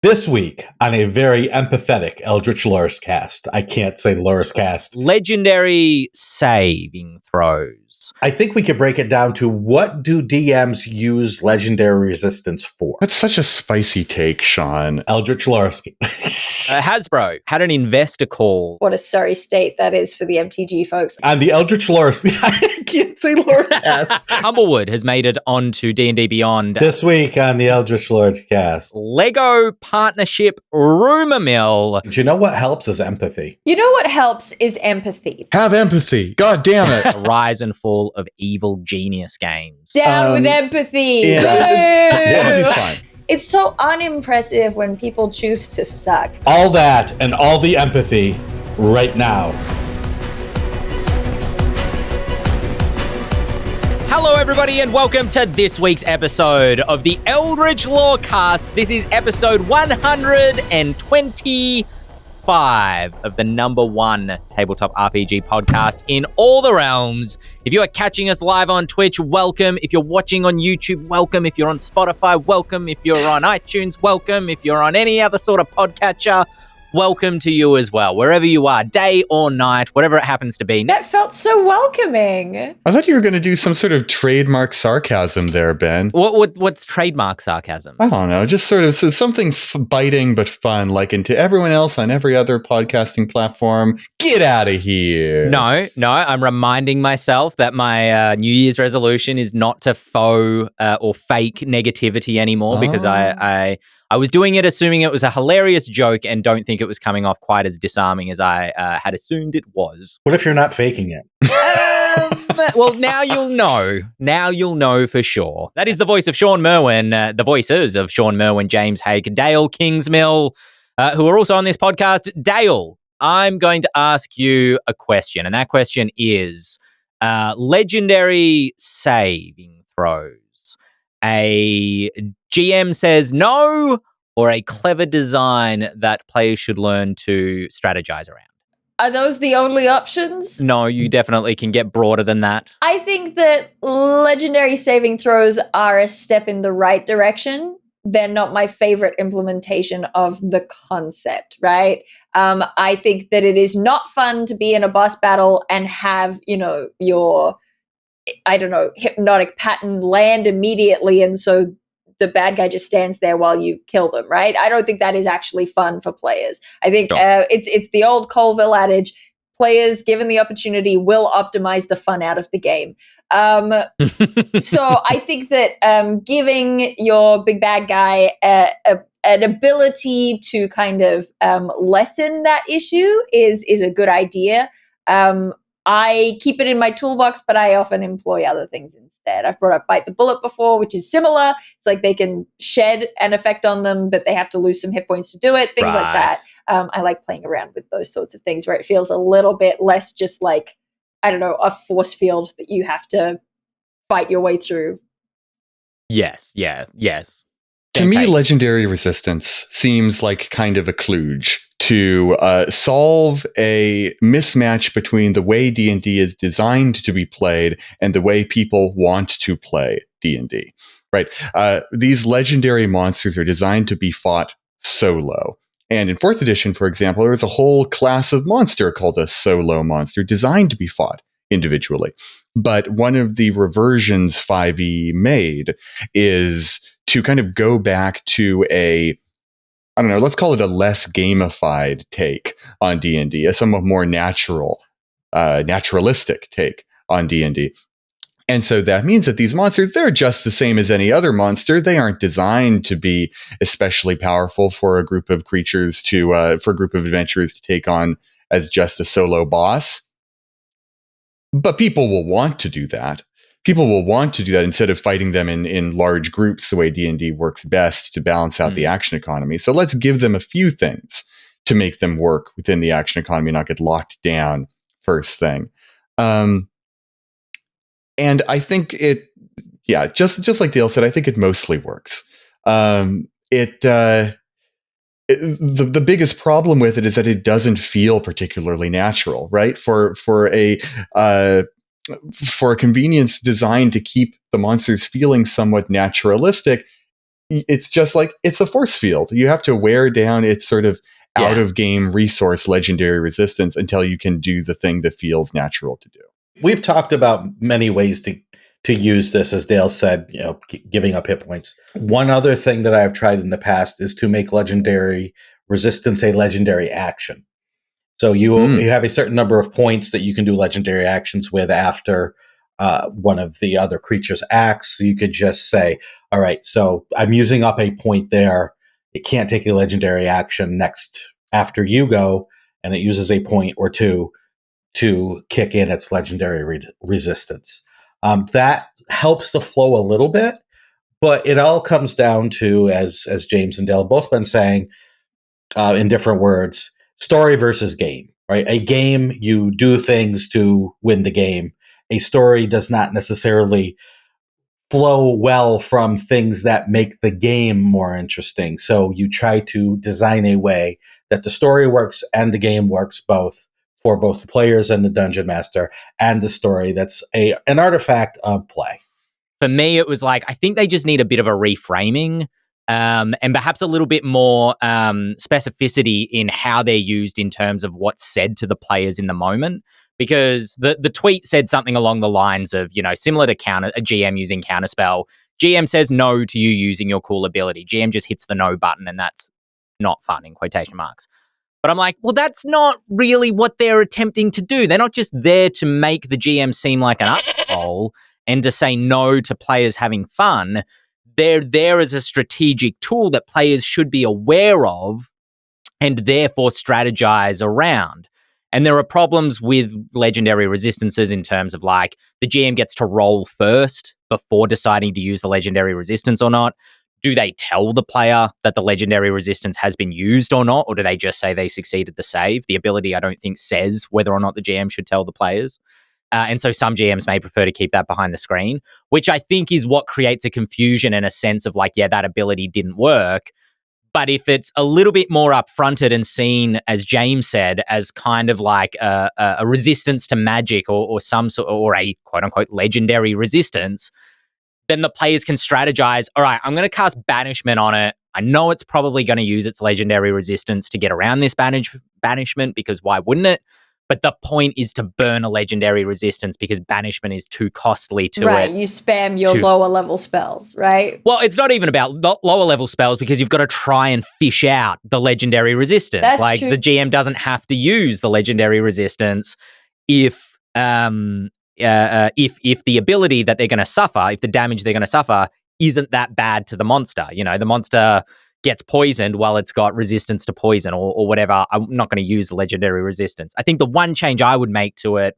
This week on a very empathetic Eldritch Lorecast. I can't say Lorecast. Legendary saving throws. I think we could break it down to what do DMs use legendary resistance for? That's such a spicy take, Shawn. Eldritch Lorecast. Hasbro had an investor call. What a sorry state that is for the MTG folks. On the Eldritch Lorecast. I can't say Lorecast. Humblewood has made it onto D&D Beyond. This week on the Eldritch Lorecast. Lego partnership rumor mill. Do you know what helps is empathy? You know what helps is empathy. Have empathy. God damn it. The rise and fall of evil genius games. Down with empathy. Empathy's fine. It's so unimpressive when people choose to suck. All that and all the empathy right now. Hello, everybody, and welcome to this week's episode of the Eldritch Lorecast. This is episode 125 of the number one tabletop RPG podcast in all the realms. If you are catching us live on Twitch, welcome. If you're watching on YouTube, welcome. If you're on Spotify, welcome. If you're on iTunes, welcome. If you're on any other sort of podcatcher, welcome to you as well, wherever you are, day or night, whatever it happens to be. That felt so welcoming. I thought you were going to do some sort of trademark sarcasm there, Ben. What's trademark sarcasm? I don't know, just sort of something biting but fun, like into everyone else on every other podcasting platform. Get out of here. No, I'm reminding myself that my New Year's resolution is not to faux or fake negativity anymore because I was doing it assuming it was a hilarious joke and don't think it was coming off quite as disarming as I had assumed it was. What if you're not faking it? Well, now you'll know. Now you'll know for sure. That is the voice of Shawn Merwin, the voices of Shawn Merwin, James Hake, Dael Kingsmill, who are also on this podcast. Dael, I'm going to ask you a question, and that question is legendary saving throws. A GM says no, or a clever design that players should learn to strategize around? Are those the only options? No, you definitely can get broader than that. I think that legendary saving throws are a step in the right direction. They're not my favorite implementation of the concept, right? I think that it is not fun to be in a boss battle and have, your hypnotic pattern land immediately, and so the bad guy just stands there while you kill them, right? I don't think that is actually fun for players. I think it's the old Colville adage, players given the opportunity will optimize the fun out of the game. So I think that giving your big bad guy an ability to kind of lessen that issue is a good idea. I keep it in my toolbox, but I often employ other things instead. I've brought up Bite the Bullet before, which is similar. It's like they can shed an effect on them, but they have to lose some hit points to do it, things like that. I like playing around with those sorts of things where it feels a little bit less just like, a force field that you have to fight your way through. Yes. To me, legendary resistance seems like kind of a kludge to solve a mismatch between the way D&D is designed to be played and the way people want to play D&D, right? These legendary monsters are designed to be fought solo. And in 4th edition, for example, there was a whole class of monster called a solo monster designed to be fought individually. But one of the reversions 5e made is to kind of go back to let's call it a less gamified take on D&D, a somewhat more naturalistic take on D&D. And so that means that these monsters, they're just the same as any other monster. They aren't designed to be especially powerful for a group of creatures for a group of adventurers to take on as just a solo boss. But people will want to do that. People will want to do that instead of fighting them in large groups the way D&D works best to balance out the action economy. So let's give them a few things to make them work within the action economy, not get locked down first thing. And I think just like Dael said, I think it mostly works. The biggest problem with it is that it doesn't feel particularly natural, right? For a convenience designed to keep the monsters feeling somewhat naturalistic, it's just like it's a force field. You have to wear down its sort of out of game resource legendary resistance until you can do the thing that feels natural to do. We've talked about many ways to use this, as Dael said, giving up hit points. One other thing that I've tried in the past is to make legendary resistance a legendary action. So you have a certain number of points that you can do legendary actions with after one of the other creatures acts. So you could just say, all right, so I'm using up a point there. It can't take a legendary action next after you go, and it uses a point or two to kick in its legendary resistance. That helps the flow a little bit, but it all comes down to, as James and Dael have both been saying, in different words, story versus game, right? A game, you do things to win the game. A story does not necessarily flow well from things that make the game more interesting. So you try to design a way that the story works and the game works both for both the players and the dungeon master, and the story that's an artifact of play. For me, it was like, I think they just need a bit of a reframing and perhaps a little bit more specificity in how they're used in terms of what's said to the players in the moment. Because the tweet said something along the lines of, similar to a GM using counterspell. GM says no to you using your cool ability. GM just hits the no button, and that's not fun, in quotation marks. But I'm like, well, that's not really what they're attempting to do. They're not just there to make the GM seem like an upphole and to say no to players having fun. They're there as a strategic tool that players should be aware of and therefore strategize around. And there are problems with legendary resistances in terms of like the GM gets to roll first before deciding to use the legendary resistance or not. Do they tell the player that the legendary resistance has been used or not? Or do they just say they succeeded the save? The ability, I don't think, says whether or not the GM should tell the players. And so some GMs may prefer to keep that behind the screen, which I think is what creates a confusion and a sense of like, yeah, that ability didn't work. But if it's a little bit more upfronted and seen, as James said, as kind of like a resistance to magic or some sort, or a quote unquote legendary resistance, then the players can strategize. All right, I'm going to cast banishment on it. I know it's probably going to use its legendary resistance to get around this banishment, because why wouldn't it? But the point is to burn a legendary resistance because banishment is too costly to it. Right, you spam your lower level spells, right? Well, it's not even about lower level spells because you've got to try and fish out the legendary resistance. That's true. The GM doesn't have to use the legendary resistance if the ability that they're going to suffer, if the damage they're going to suffer isn't that bad to the monster. The monster gets poisoned while it's got resistance to poison or whatever. I'm not going to use the legendary resistance. I think the one change I would make to it,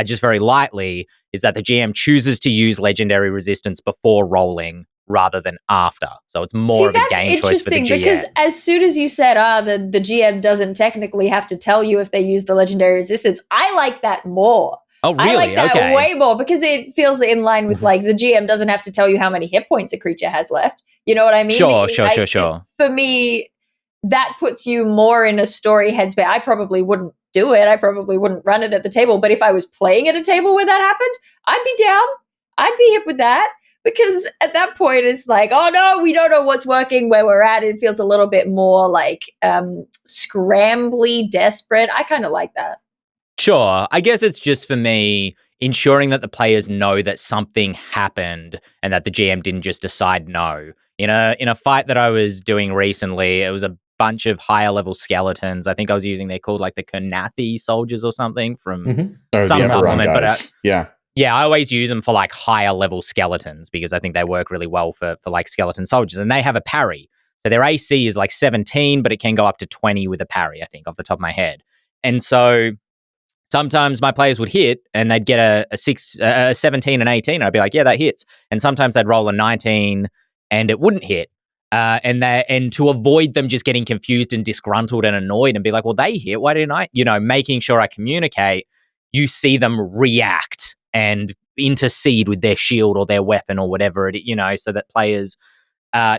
just very lightly, is that the GM chooses to use legendary resistance before rolling rather than after. So it's more of a game choice for the GM. Because as soon as you said, the GM doesn't technically have to tell you if they use the legendary resistance, I like that more. Oh, really? I like that way more because it feels in line with like the GM doesn't have to tell you how many hit points a creature has left. You know what I mean? Sure. For me, that puts you more in a story headspace. I probably wouldn't do it. I probably wouldn't run it at the table. But if I was playing at a table where that happened, I'd be down. I'd be hip with that. Because at that point, it's like, oh no, we don't know what's working where we're at. It feels a little bit more like scrambly, desperate. I kind of like that. Sure. I guess it's just for me ensuring that the players know that something happened and that the GM didn't just decide no. In a fight that I was doing recently, it was a bunch of higher level skeletons. I think I was using, they're called like the Kurnathi soldiers or something from some supplement. But yeah, I always use them for like higher level skeletons because I think they work really well for like skeleton soldiers, and they have a parry. So their AC is like 17, but it can go up to 20 with a parry, I think, off the top of my head. And so sometimes my players would hit and they'd get a 17 and 18. And I'd be like, yeah, that hits. And sometimes they'd roll a 19 and it wouldn't hit. And to avoid them just getting confused and disgruntled and annoyed and be like, well, they hit, why didn't I? Making sure I communicate, you see them react and intercede with their shield or their weapon or whatever, so that players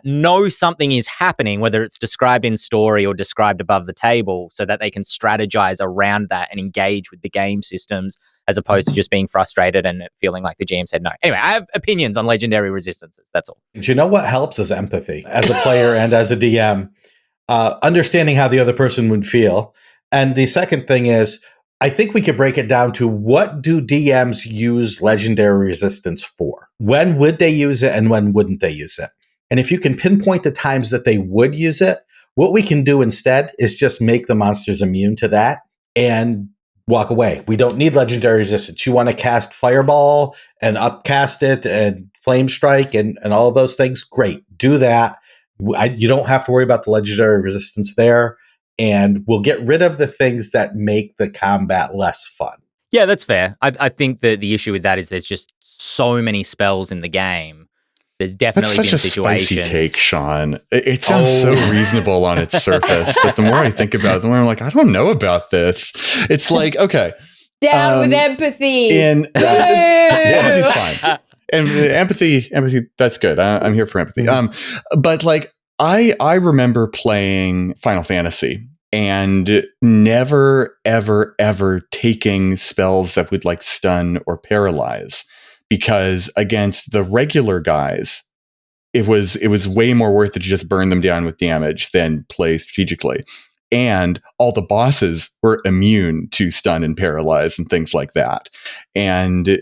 know something is happening, whether it's described in story or described above the table, so that they can strategize around that and engage with the game systems as opposed to just being frustrated and feeling like the GM said no. Anyway, I have opinions on legendary resistances. That's all. Do you know what helps is empathy as a player and as a DM, understanding how the other person would feel. And the second thing is, I think we could break it down to what do DMs use legendary resistance for? When would they use it and when wouldn't they use it? And if you can pinpoint the times that they would use it, what we can do instead is just make the monsters immune to that and walk away. We don't need legendary resistance. You want to cast Fireball and upcast it and Flame Strike and all of those things? Great. Do that. You don't have to worry about the legendary resistance there. And we'll get rid of the things that make the combat less fun. Yeah, that's fair. I think that the issue with that is there's just so many spells in the game. There's definitely That's been such a situations. spicy take, Shawn. It sounds so reasonable on its surface, but the more I think about it, the more I'm like, I don't know about this. It's like, okay, Down with empathy. and empathy's fine. And empathy, that's good. I'm here for empathy. But like, I remember playing Final Fantasy and never, ever, ever taking spells that would like stun or paralyze, because against the regular guys, it was way more worth it to just burn them down with damage than play strategically. And all the bosses were immune to stun and paralyze and things like that. And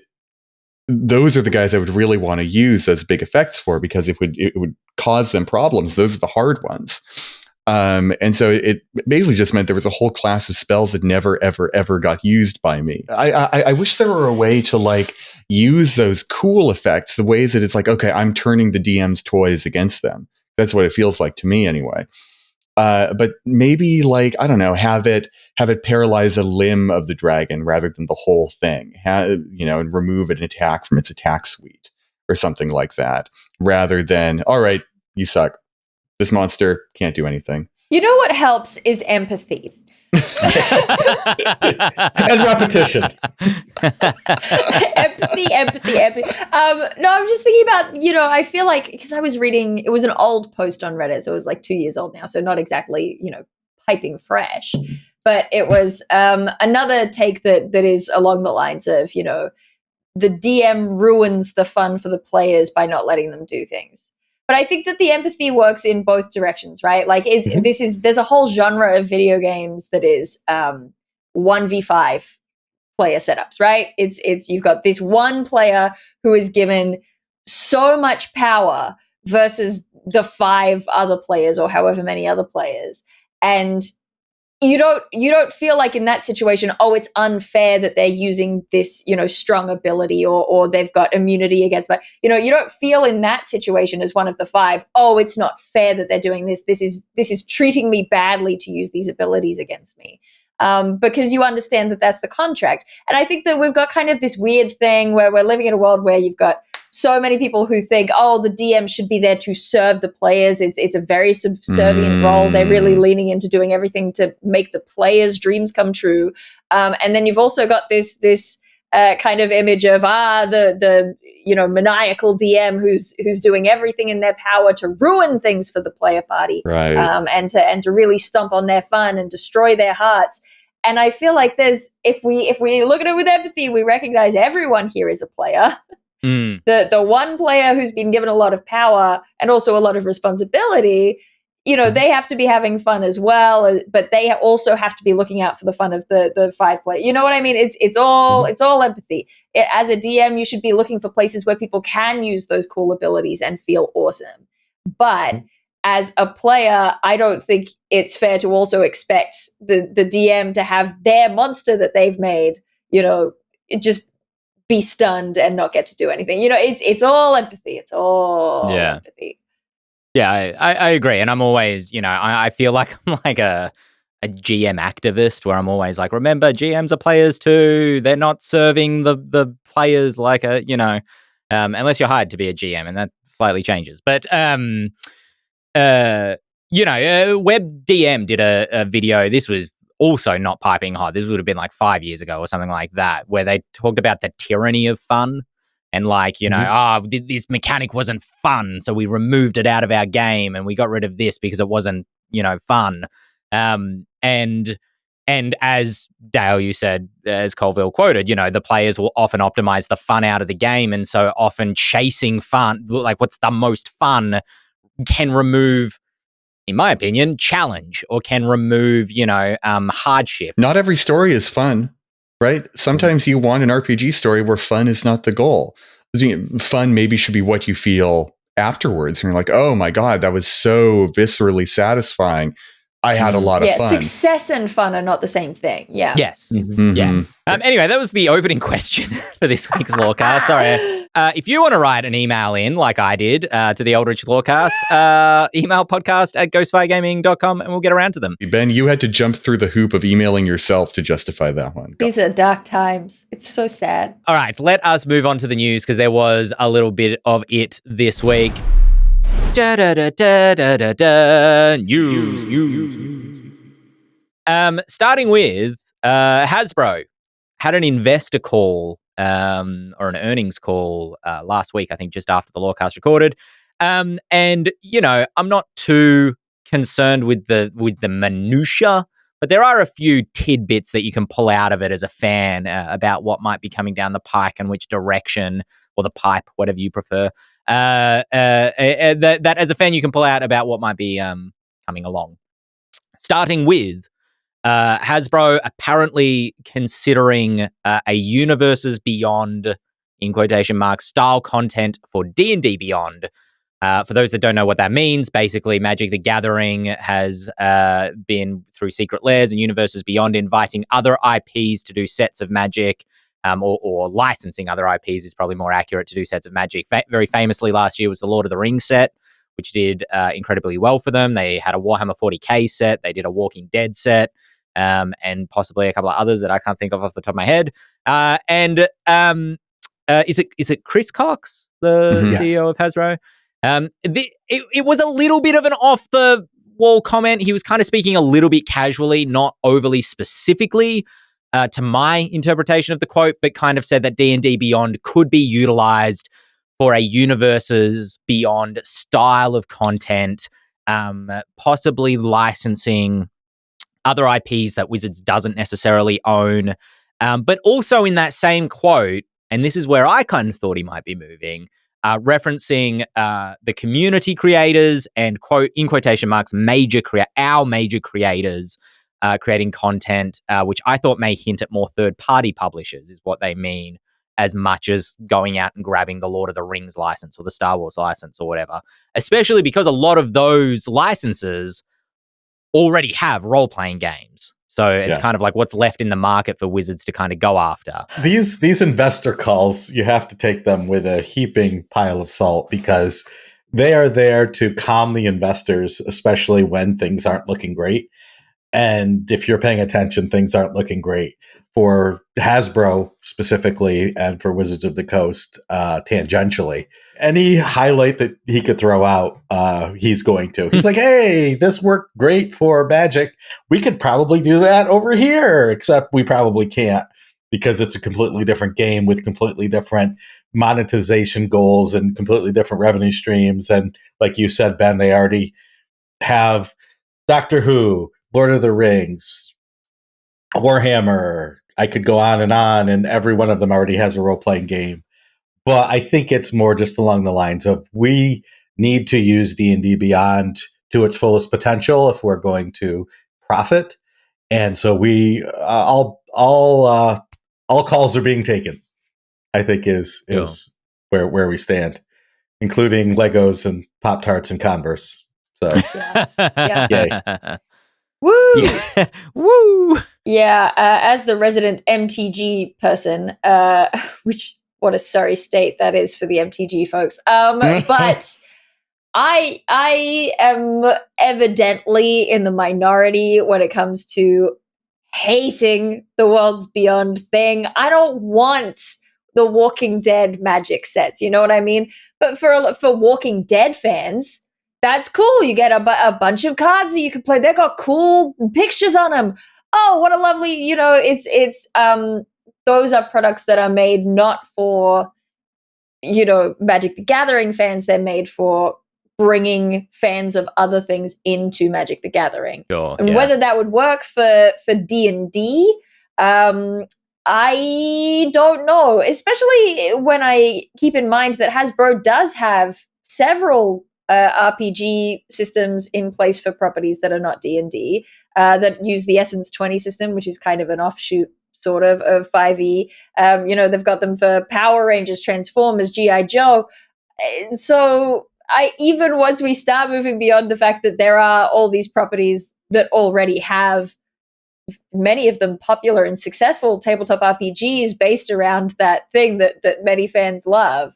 those are the guys I would really want to use those big effects for, because it would cause them problems. Those are the hard ones. And so it basically just meant there was a whole class of spells that never, ever, ever got used by me. I wish there were a way to like use those cool effects, the ways that it's like, okay, I'm turning the DM's toys against them. That's what it feels like to me anyway. But maybe like, I don't know, have it paralyze a limb of the dragon rather than the whole thing, and remove an attack from its attack suite or something like that, rather than, all right, you suck. This monster can't do anything. You know what helps is empathy. And repetition. empathy. No, I'm just thinking about, I feel like, because I was reading, it was an old post on Reddit, so it was like 2 years old now, so not exactly, piping fresh, but it was another take that is along the lines of, the DM ruins the fun for the players by not letting them do things. But I think that the empathy works in both directions, right? Like there's a whole genre of video games that is 1v5 player setups, right? It's you've got this one player who is given so much power versus the 5 other players or however many other players. And you don't feel like in that situation, it's unfair that they're using this, strong ability or they've got immunity against, but you don't feel in that situation as one of the 5, it's not fair that they're doing this. This is treating me badly to use these abilities against me. Because you understand that that's the contract. And I think that we've got kind of this weird thing where we're living in a world where you've got so many people who think, the DM should be there to serve the players. It's a very subservient role. They're really leaning into doing everything to make the players' dreams come true. And then you've also got this kind of image of the maniacal DM who's doing everything in their power to ruin things for the player party, right? And to really stomp on their fun and destroy their hearts. And I feel like if we look at it with empathy, we recognize everyone here is a player. The one player who's been given a lot of power and also a lot of responsibility, they have to be having fun as well, but they also have to be looking out for the fun of the 5 player. You know what I mean? It's all empathy. As a DM, you should be looking for places where people can use those cool abilities and feel awesome. But as a player, I don't think it's fair to also expect the DM to have their monster that they've made, it just be stunned and not get to do anything. It's all empathy. It's all empathy. Yeah, I agree. And I'm always, I feel like I'm like a GM activist where I'm always like, remember, GMs are players too. They're not serving the players like unless you're hired to be a GM, and that slightly changes. But, Web DM did a video. This was also not piping hot. This would have been like 5 years ago or something like that, where they talked about the tyranny of fun. And like, this mechanic wasn't fun, so we removed it out of our game and we got rid of this because it wasn't, fun. And And as Dael, you said, as Colville quoted, the players will often optimize the fun out of the game. And so often chasing fun, like what's the most fun, can remove, in my opinion, challenge, or can remove, hardship. Not every story is fun, right? Sometimes you want an RPG story where fun is not the goal. Fun maybe should be what you feel afterwards. And you're like, oh my God, that was so viscerally satisfying. I had a lot of fun. Success and fun are not the same thing. Yeah. Yes. Yeah. Anyway, that was the opening question for this week's Lorecast. Sorry. If you want to write an email in, like I did, to the Eldritch Lorecast, email podcast@ghostfiregaming.com and we'll get around to them. Ben, you had to jump through the hoop of emailing yourself to justify that one. These are dark times. It's so sad. All right, let us move on to the news because there was a little bit of it this week. News. Starting with Hasbro had an investor call or an earnings call last week, I think just after the Lorecast recorded. And I'm not too concerned with the minutia, but there are a few tidbits that you can pull out of it as a fan about what might be coming down the pike and which direction, or the pipe, whatever you prefer. That as a fan you can pull out about what might be coming along. Starting with Hasbro apparently considering a Universes Beyond, in quotation marks, style content for D&D Beyond. For those that don't know what that means, basically Magic the Gathering has been through Secret Lairs and Universes Beyond inviting other IPs to do sets of Magic, or licensing other IPs is probably more accurate, to do sets of Magic. Very famously last year was the Lord of the Rings set, which did incredibly well for them. They had a Warhammer 40k set. They did a Walking Dead set, and possibly a couple of others that I can't think of off the top of my head. Is it Chris Cox, the CEO of Hasbro? It was a little bit of an off-the-wall comment. He was kind of speaking a little bit casually, not overly specifically to my interpretation of the quote, but kind of said that D&D Beyond could be utilized for a Universes Beyond style of content, possibly licensing other IPs that Wizards doesn't necessarily own. But also in that same quote, and this is where I kind of thought he might be moving, referencing the community creators and, quote, in quotation marks, our major creators creating content, which I thought may hint at more third-party publishers is what they mean, as much as going out and grabbing the Lord of the Rings license or the Star Wars license or whatever, especially because a lot of those licenses already have role-playing games. So it's kind of like what's left in the market for Wizards to kind of go after. These investor calls, you have to take them with a heaping pile of salt, because they are there to calm the investors, especially when things aren't looking great. And if you're paying attention, things aren't looking great for Hasbro specifically, and for Wizards of the Coast tangentially. Any highlight that he could throw out, he's going to. He's like, hey, this worked great for Magic. We could probably do that over here, except we probably can't, because it's a completely different game with completely different monetization goals and completely different revenue streams. And like you said, Ben, they already have Doctor Who, Lord of the Rings, Warhammer. I could go on, and every one of them already has a role-playing game. But I think it's more just along the lines of, we need to use D&D Beyond to its fullest potential if we're going to profit. And so we all calls are being taken, I think is where we stand, including Legos and Pop-Tarts and Converse. So yay. Woo! Yeah. Woo! Yeah, as the resident MTG person, what a sorry state that is for the MTG folks. But I am evidently in the minority when it comes to hating the Worlds Beyond thing. I don't want the Walking Dead Magic sets, you know what I mean? But for Walking Dead fans, that's cool. You get a bunch of cards that you can play. They've got cool pictures on them. Oh, what a lovely, it's those are products that are made not for, Magic the Gathering fans. They're made for bringing fans of other things into Magic the Gathering. Sure, And whether that would work for D&D, I don't know, especially when I keep in mind that Hasbro does have several RPG systems in place for properties that are not D&D, that use the Essence 20 system, which is kind of an offshoot sort of 5e. They've got them for Power Rangers, Transformers, G.I. Joe. So even once we start moving beyond the fact that there are all these properties that already have many of them popular and successful tabletop RPGs based around that thing that many fans love,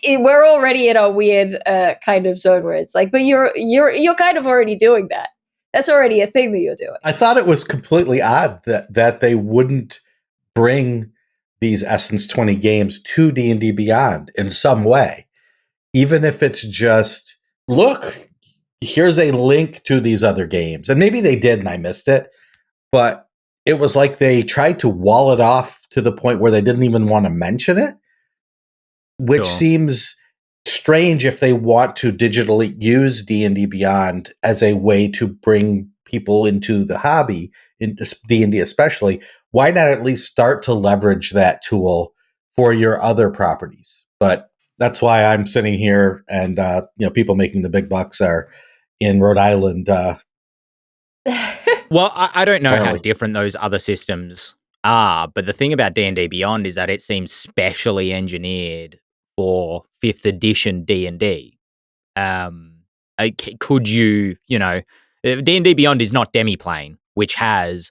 we're already in a weird kind of zone where it's like, but you're kind of already doing that. That's already a thing that you're doing. I thought it was completely odd that they wouldn't bring these Essence 20 games to D&D Beyond in some way. Even if it's just, look, here's a link to these other games. And maybe they did and I missed it, but it was like they tried to wall it off to the point where they didn't even want to mention it, which seems strange if they want to digitally use D&D Beyond as a way to bring people into the hobby, in D&D especially. Why not at least start to leverage that tool for your other properties? But that's why I'm sitting here, and people making the big bucks are in Rhode Island. Well, I don't know how different those other systems are, but the thing about D&D Beyond is that it seems specially engineered for 5th edition D&D. Could you, D&D Beyond is not Demiplane, which has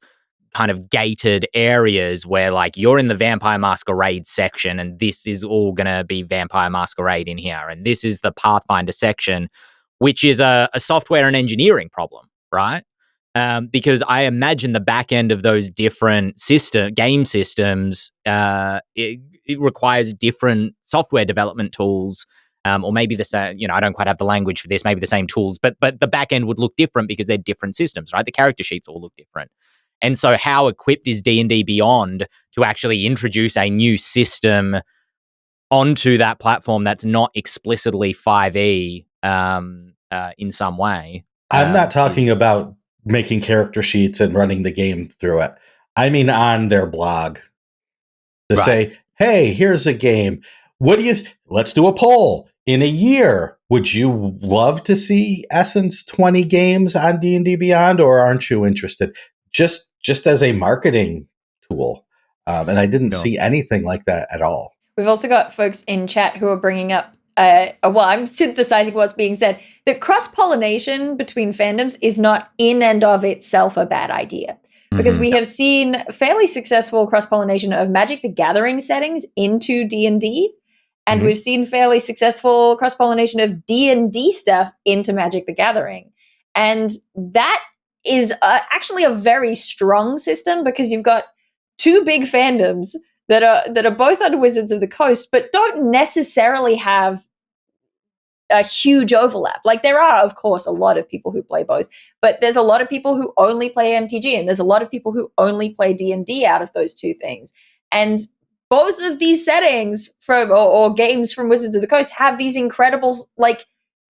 kind of gated areas where like you're in the Vampire Masquerade section and this is all going to be Vampire Masquerade in here. And this is the Pathfinder section, which is a software and engineering problem, right? Because I imagine the back end of those different game systems, it requires different software development tools, or maybe the same. I don't quite have the language for this. Maybe the same tools, but the back end would look different because they're different systems, right? The character sheets all look different, and so how equipped is D&D Beyond to actually introduce a new system onto that platform that's not explicitly 5e in some way? I'm not talking about making character sheets and running the game through it. I mean on their blog to say, hey, here's a game. What do you let's do a poll. In a year, would you love to see Essence 20 games on D&D Beyond, or aren't you interested? Just as a marketing tool. And I didn't see anything like that at all. We've also got folks in chat who are bringing up, I'm synthesizing what's being said, that cross-pollination between fandoms is not in and of itself a bad idea. Because we have seen fairly successful cross-pollination of Magic the Gathering settings into D&D, and we've seen fairly successful cross-pollination of D&D stuff into Magic the Gathering. And that is actually a very strong system, because you've got two big fandoms that are both on Wizards of the Coast, but don't necessarily have a huge overlap. Like, there are, of course, a lot of people who play both, but there's a lot of people who only play MTG, and there's a lot of people who only play D&D out of those two things. And both of these settings or games from Wizards of the Coast have these incredible, like,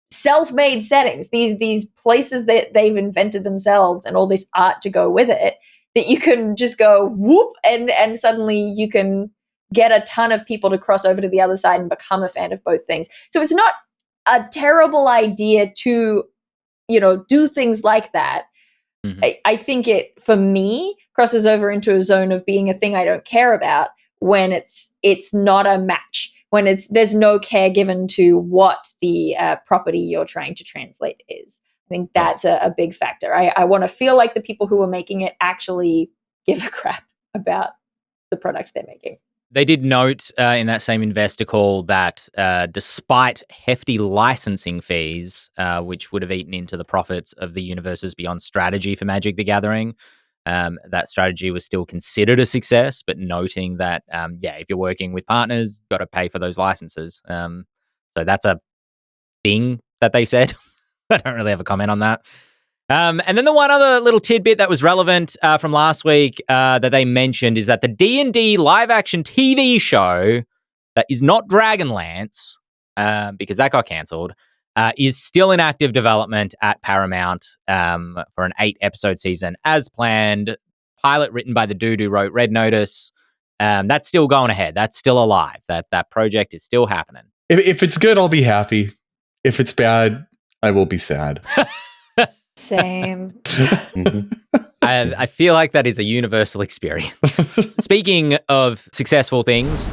self-made settings, these places that they've invented themselves and all this art to go with it, that you can just go whoop and suddenly you can get a ton of people to cross over to the other side and become a fan of both things. So it's not a terrible idea to, do things like that. I think it, for me, crosses over into a zone of being a thing I don't care about when it's not a match, when there's no care given to what the property you're trying to translate is. I think that's a big factor. I want to feel like the people who are making it actually give a crap about the product they're making. They did note in that same investor call that despite hefty licensing fees, which would have eaten into the profits of the Universes Beyond strategy for Magic the Gathering, that strategy was still considered a success, but noting that, if you're working with partners, you've got to pay for those licenses. So that's a thing that they said. I don't really have a comment on that. And then the one other little tidbit that was relevant from last week that they mentioned is that the D&D live-action TV show that is not Dragonlance, because that got cancelled, is still in active development at Paramount for an 8-episode season as planned. Pilot written by the dude who wrote Red Notice. That's still going ahead. That's still alive. That project is still happening. If it's good, I'll be happy. If it's bad, I will be sad. Same. I feel like that is a universal experience. Speaking of successful things,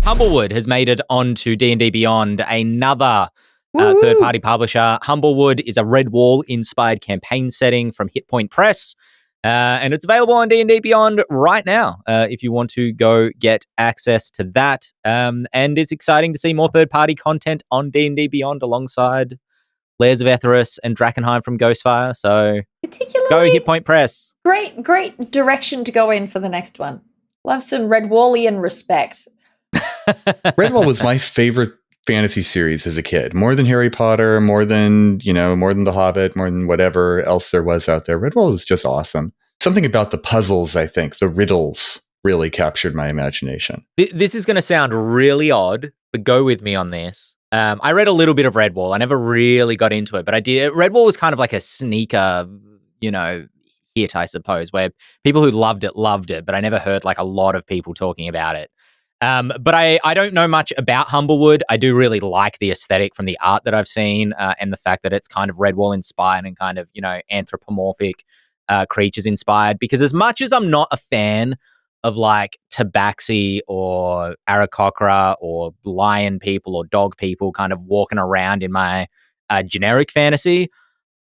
Humblewood has made it onto D&D Beyond, another third-party publisher. Humblewood is a Red Wall-inspired campaign setting from Hit Point Press, and it's available on D&D Beyond right now if you want to go get access to that. And it's exciting to see more third-party content on D&D Beyond alongside Lairs of Etheris and Drakkenheim from Ghostfire. So Particularly go Hit Point Press. Great direction to go in for the next one. Love some Red Wallian respect. Redwall was my favorite fantasy series as a kid, more than Harry Potter, more than The Hobbit, more than whatever else there was out there. Redwall was just awesome. Something about the puzzles, I think, the riddles really captured my imagination. This is going to sound really odd, but go with me on this. I read a little bit of Redwall. I never really got into it, but I did. Redwall was kind of like a sneaker, hit, I suppose, where people who loved it, but I never heard like a lot of people talking about it. But I don't know much about Humblewood. I do really like the aesthetic from the art that I've seen and the fact that it's kind of Redwall inspired and kind of, anthropomorphic creatures inspired. Because as much as I'm not a fan of like tabaxi or Aarakocra or lion people or dog people kind of walking around in my generic fantasy,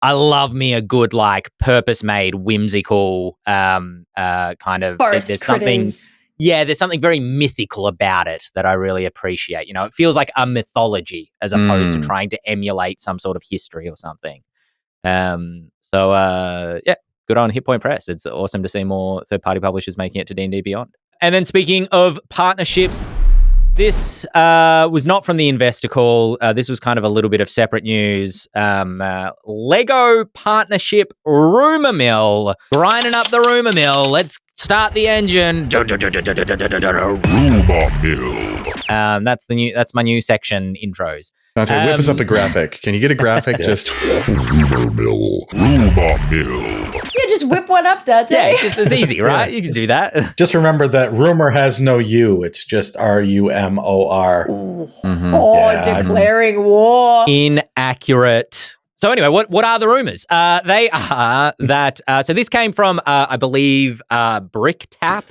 I love me a good like purpose-made, whimsical kind of Forest there's critters. something. Yeah, there's something very mythical about it that I really appreciate. It feels like a mythology as opposed to trying to emulate some sort of history or something. Good on Hit Point Press. It's awesome to see more third-party publishers making it to D&D Beyond. And then speaking of partnerships, this was not from the investor call. This was kind of a little bit of separate news. Lego partnership rumor mill. Grinding up the rumor mill. Let's start the engine. Rumor mill. That's my new section intros. Dante, whip us up a graphic. Can you get a graphic? Just Rumor mill. Rumor mill. Yeah, just whip one up, Dante. Yeah, it's easy, right? Yeah, you can do that. Just remember that rumor has no U. It's just RUMOR. Declaring war. Inaccurate. So anyway, what are the rumors? They are that, so this came from, I believe, BrickTap,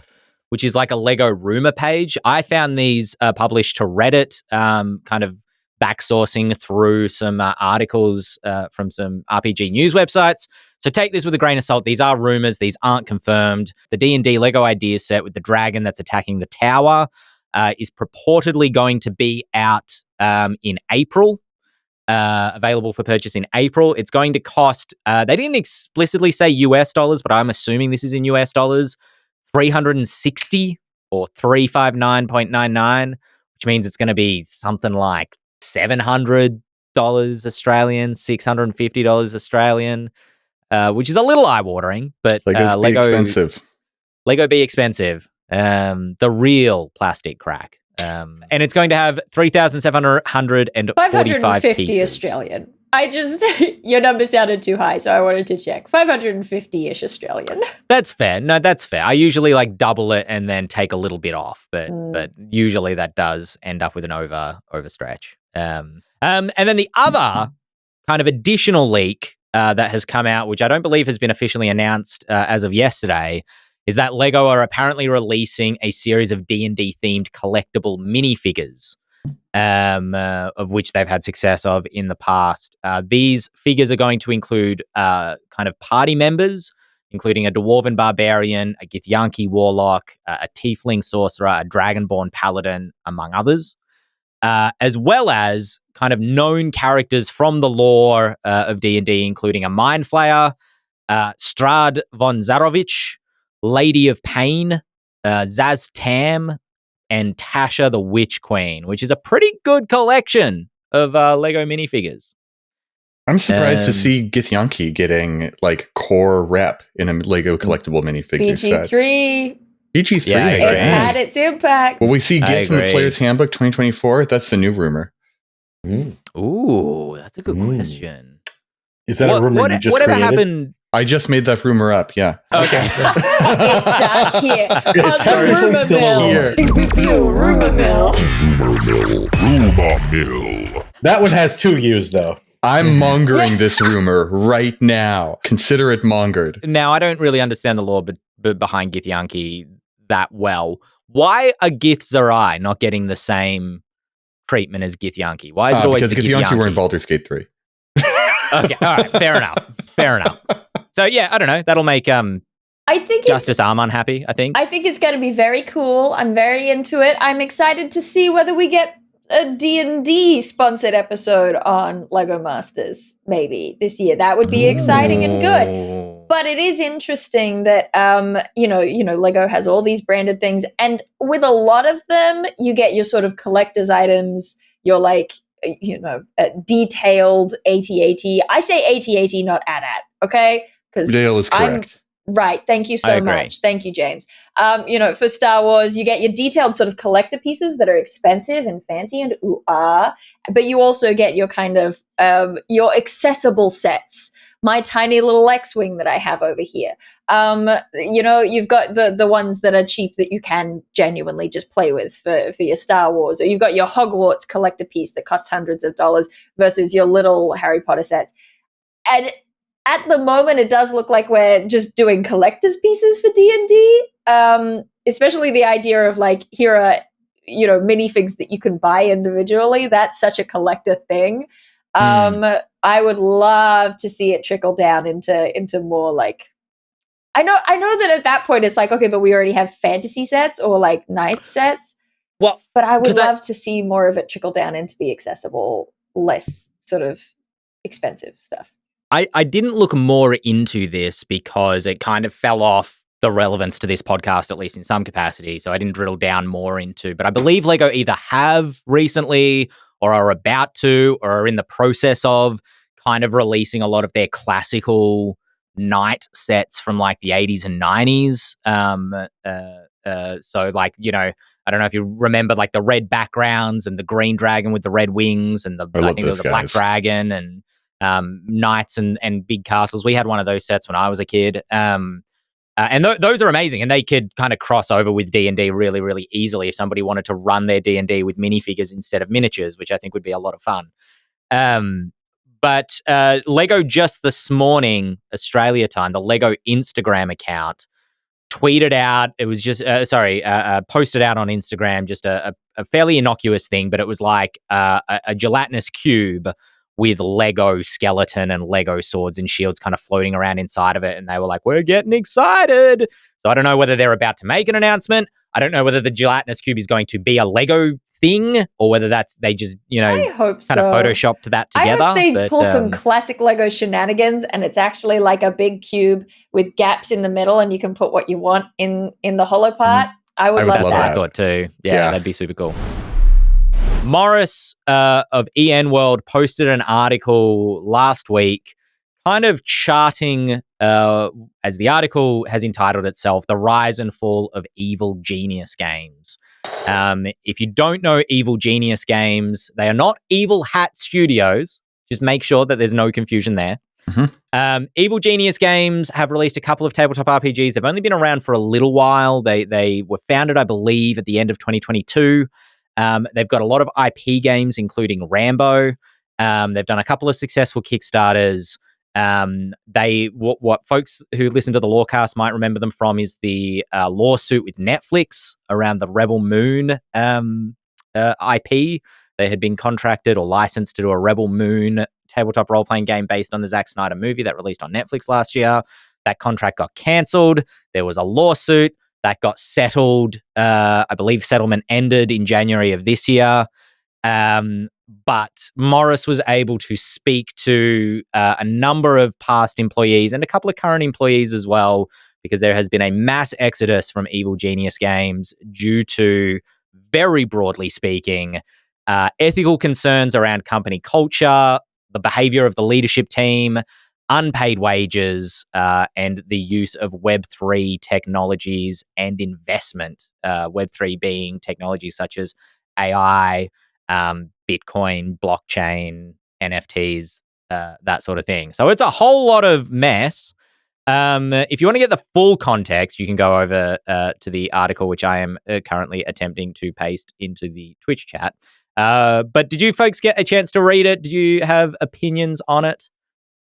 which is like a Lego rumor page. I found these published to Reddit, kind of backsourcing through some articles from some RPG news websites. So take this with a grain of salt. These are rumors. These aren't confirmed. The D&D Lego idea set with the dragon that's attacking the tower is purportedly going to be out in April. Available for purchase in April. It's going to cost, they didn't explicitly say US dollars, but I'm assuming this is in US dollars, $360 or $359.99, which means it's going to be something like $700 Australian, $650 Australian, which is a little eye-watering, but Legos be expensive. Lego be expensive. The real plastic crack. And it's going to have 3,745 550 pieces. Australian. Your number sounded too high, so I wanted to check. 550-ish Australian. That's fair. No, that's fair. I usually like double it and then take a little bit off, but usually that does end up with an overstretch. And then the other kind of additional leak that has come out, which I don't believe has been officially announced as of yesterday, is that Lego are apparently releasing a series of D&D themed collectible minifigures, of which they've had success of in the past. These figures are going to include kind of party members, including a Dwarven Barbarian, a Githyanki Warlock, a Tiefling Sorcerer, a Dragonborn Paladin, among others, as well as kind of known characters from the lore of D&D, including a Mind Flayer, Strahd von Zarovich, Lady of Pain, Zaz Tam, and Tasha the Witch Queen, which is a pretty good collection of Lego minifigures. I'm surprised to see Githyanki getting like core rep in a Lego collectible minifigure set. BG3. BG3, Yeah, I agree. It's had its impact. Will we see Gith in the agree. Player's Handbook 2024? That's the new rumor. Mm. Ooh, that's a good question. Is that a rumor you just whatever created? happened? I just made that rumor up. Yeah. Okay. It starts here. It's On the technically rumor still a mill. Rumor mill. Rumor mill. That one has 2 U's though. I'm mongering this rumor right now. Consider it mongered. Now, I don't really understand the lore behind Githyanki that well. Why are Githzerai not getting the same treatment as Githyanki? Why is it always because the Githyanki were in Githyanki? Baldur's Gate 3. Okay, all right, fair enough. So yeah, I don't know. That'll make I think Justice Arm unhappy, I think. I think it's going to be very cool. I'm very into it. I'm excited to see whether we get a D&D sponsored episode on Lego Masters maybe this year. That would be exciting and good. But it is interesting that Lego has all these branded things, and with a lot of them, you get your sort of collector's items. You're like, detailed AT-AT. I say AT-AT, not AT-AT. Okay, because Dael is correct. Right. Thank you so much. Thank you, James. For Star Wars, you get your detailed sort of collector pieces that are expensive and fancy and but you also get your kind of your accessible sets. My tiny little X-Wing that I have over here. You've got the ones that are cheap that you can genuinely just play with for your Star Wars, or you've got your Hogwarts collector piece that costs hundreds of dollars versus your little Harry Potter sets. And at the moment, it does look like we're just doing collector's pieces for D&D, especially the idea of like, here are, minifigs that you can buy individually. That's such a collector thing. I would love to see it trickle down into more like, I know that at that point it's like, okay, but we already have fantasy sets or like knight sets. Well, but I would love to see more of it trickle down into the accessible, less sort of expensive stuff. I didn't look more into this because it kind of fell off the relevance to this podcast, at least in some capacity. So I didn't drill down more into, but I believe Lego either have recently or are about to or are in the process of kind of releasing a lot of their classical knight sets from like the 80s and 90s. So like, I don't know if you remember like the red backgrounds and the green dragon with the red wings and I think there was a black dragon and knights and big castles. We had one of those sets when I was a kid. And those are amazing, and they could kind of cross over with D&D really, really easily if somebody wanted to run their D&D with minifigures instead of miniatures, which I think would be a lot of fun. But Lego just this morning, Australia time, the Lego Instagram account tweeted out, it was just, posted out on Instagram, just a fairly innocuous thing, but it was like a gelatinous cube with Lego skeleton and Lego swords and shields kind of floating around inside of it. And they were like, we're getting excited. So I don't know whether they're about to make an announcement. I don't know whether the gelatinous cube is going to be a Lego thing or whether they just, I hope kind of photoshopped that together. I hope they pull some classic Lego shenanigans and it's actually like a big cube with gaps in the middle and you can put what you want in the hollow part. I would love that. I thought too. Yeah, that'd be super cool. Morris of EN World posted an article last week kind of charting, as the article has entitled itself, The Rise and Fall of Evil Genius Games. If you don't know Evil Genius Games, they are not Evil Hat Studios. Just make sure that there's no confusion there. Mm-hmm. Evil Genius Games have released a couple of tabletop RPGs. They've only been around for a little while. They were founded, I believe, at the end of 2022. They've got a lot of IP games, including Rambo. They've done a couple of successful Kickstarters. What folks who listen to the Lorecast might remember them from is the lawsuit with Netflix around the Rebel Moon IP. They had been contracted or licensed to do a Rebel Moon tabletop role-playing game based on the Zack Snyder movie that released on Netflix last year. That contract got cancelled. There was a lawsuit that got settled. I believe settlement ended in January of this year. But Morris was able to speak to a number of past employees and a couple of current employees as well, because there has been a mass exodus from Evil Genius Games due to, very broadly speaking, ethical concerns around company culture, the behavior of the leadership team, unpaid wages, and the use of Web3 technologies and investment. Web3 being technologies such as AI, Bitcoin, blockchain, NFTs, that sort of thing. So it's a whole lot of mess. If you want to get the full context, you can go over to the article, which I am currently attempting to paste into the Twitch chat. But did you folks get a chance to read it? Did you have opinions on it?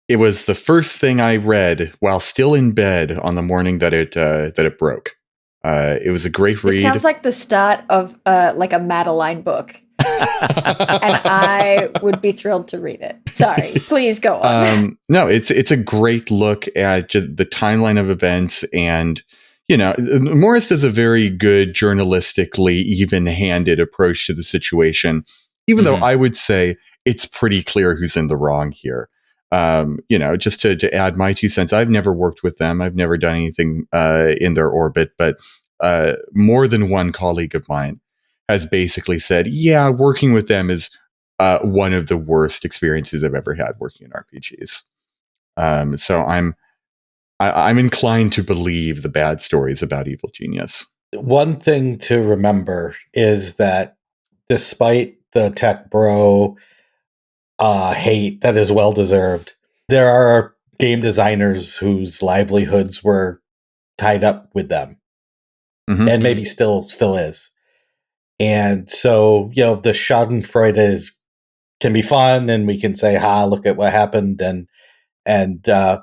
It was the first thing I read while still in bed on the morning that it broke. It was a great read. It sounds like the start of like a Madeline book. And I would be thrilled to read it. Sorry, please go on. No, it's a great look at just the timeline of events, and Morris does a very good journalistically even-handed approach to the situation. Even though I would say it's pretty clear who's in the wrong here. Just to add my 2 cents, I've never worked with them. I've never done anything in their orbit, but more than one colleague of mine has basically said, yeah, working with them is one of the worst experiences I've ever had working in RPGs. So I'm inclined to believe the bad stories about Evil Genius. One thing to remember is that despite the tech bro hate that is well deserved, there are game designers whose livelihoods were tied up with them, and maybe still is. And so, the Schadenfreude can be fun, and we can say, look at what happened. And there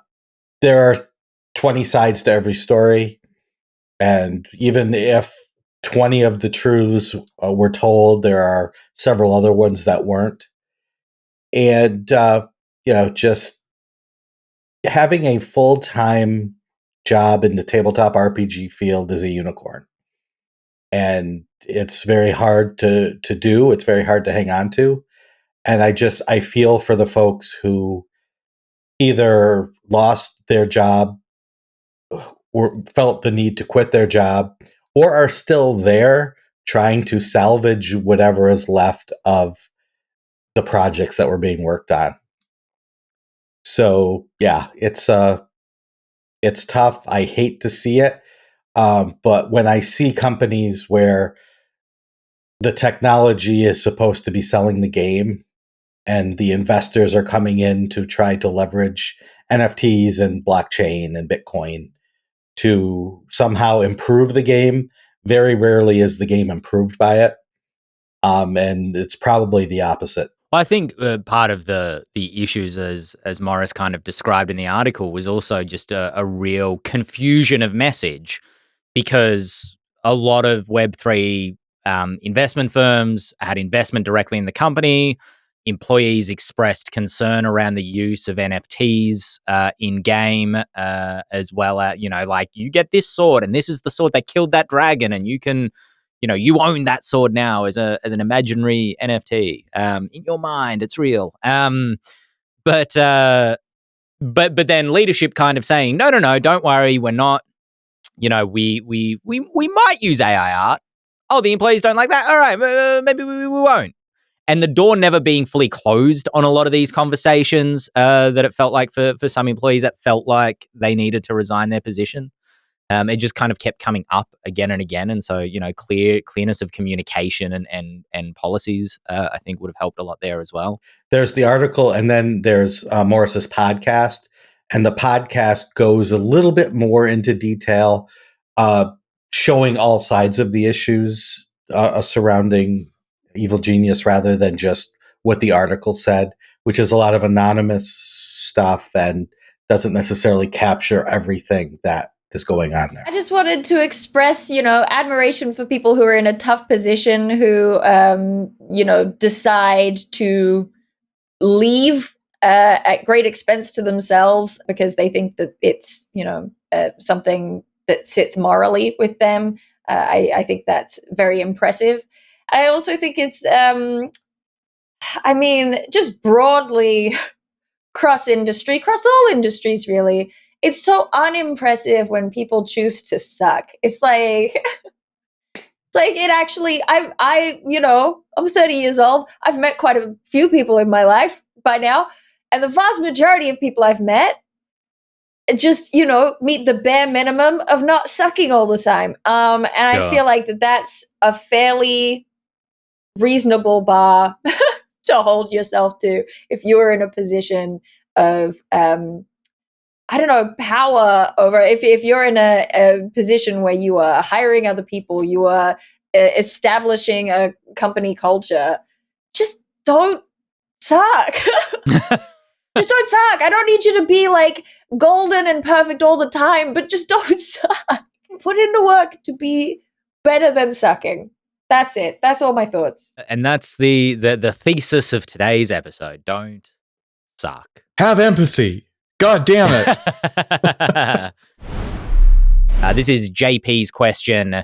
are 20 sides to every story. And even if 20 of the truths were told, there are several other ones that weren't. And, just having a full-time job in the tabletop RPG field is a unicorn. And it's very hard to do. It's very hard to hang on to. And I feel for the folks who either lost their job or felt the need to quit their job, or are still there trying to salvage whatever is left of the projects that were being worked on. So yeah, it's tough. I hate to see it. But when I see companies where the technology is supposed to be selling the game and the investors are coming in to try to leverage NFTs and blockchain and Bitcoin to somehow improve the game, very rarely is the game improved by it. And it's probably the opposite. Well, I think part of the issues, as Morris kind of described in the article, was also just a real confusion of message, because a lot of Web3 investment firms had investment directly in the company. Employees expressed concern around the use of NFTs in game, as well as, like, you get this sword and this is the sword that killed that dragon, and you can, you own that sword now as an imaginary NFT. In your mind, it's real. But then leadership kind of saying, no, don't worry, we're not. We might use AI art. Oh, the employees don't like that. All right, maybe we won't. And the door never being fully closed on a lot of these conversations, that it felt like for some employees, that felt like they needed to resign their position. It just kind of kept coming up again and again. And so, clearness of communication and policies, I think would have helped a lot there as well. There's the article, and then there's Morris's podcast. And the podcast goes a little bit more into detail, showing all sides of the issues surrounding Evil Genius, rather than just what the article said, which is a lot of anonymous stuff and doesn't necessarily capture everything that is going on there. I just wanted to express, admiration for people who are in a tough position, who, decide to leave at great expense to themselves because they think that it's, something that sits morally with them. I think that's very impressive. I also think it's, just broadly cross all industries, really. It's so unimpressive when people choose to suck. It's like, it actually, I'm 30 years old. I've met quite a few people in my life by now. And the vast majority of people I've met just, meet the bare minimum of not sucking all the time. And I feel like that's a fairly reasonable bar to hold yourself to if you were in a position of power over, if you're in a position where you are hiring other people, you are establishing a company culture, just don't suck. Just don't suck. I don't need you to be like golden and perfect all the time, but just don't suck. Put in the work to be better than sucking. That's it. That's all my thoughts. And that's the thesis of today's episode. Don't suck. Have empathy. God damn it. This is JP's question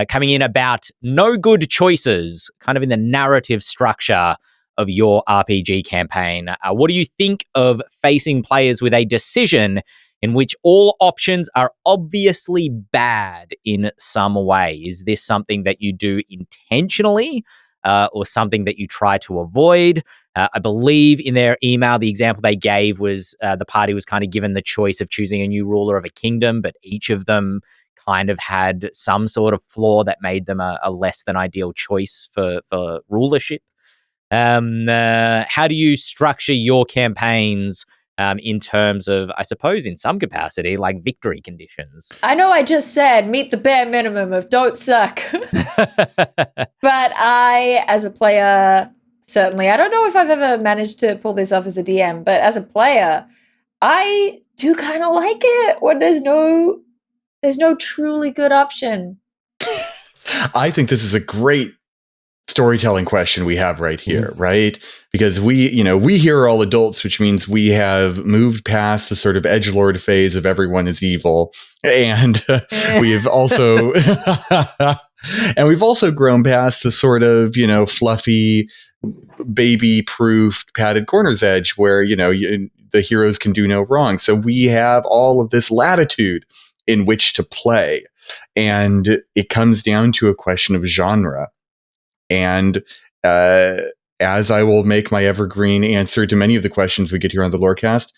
coming in about no good choices, kind of in the narrative structure of your RPG campaign. What do you think of facing players with a decision in which all options are obviously bad in some way? Is this something that you do intentionally or something that you try to avoid? I believe in their email, the example they gave was the party was kind of given the choice of choosing a new ruler of a kingdom, but each of them kind of had some sort of flaw that made them a less than ideal choice for rulership. How do you structure your campaigns in terms of, I suppose, in some capacity, like victory conditions? I know I just said meet the bare minimum of don't suck. But I, as a player, certainly, I don't know if I've ever managed to pull this off as a DM, but as a player, I do kind of like it when there's no truly good option. I think this is a great storytelling question we have right here, right? Because we here are all adults, which means we have moved past the sort of edgelord phase of everyone is evil, and we've also grown past the sort of fluffy, baby-proofed, padded corner's edge where the heroes can do no wrong. So we have all of this latitude in which to play, and it comes down to a question of genre. And as I will make my evergreen answer to many of the questions we get here on the Lorecast,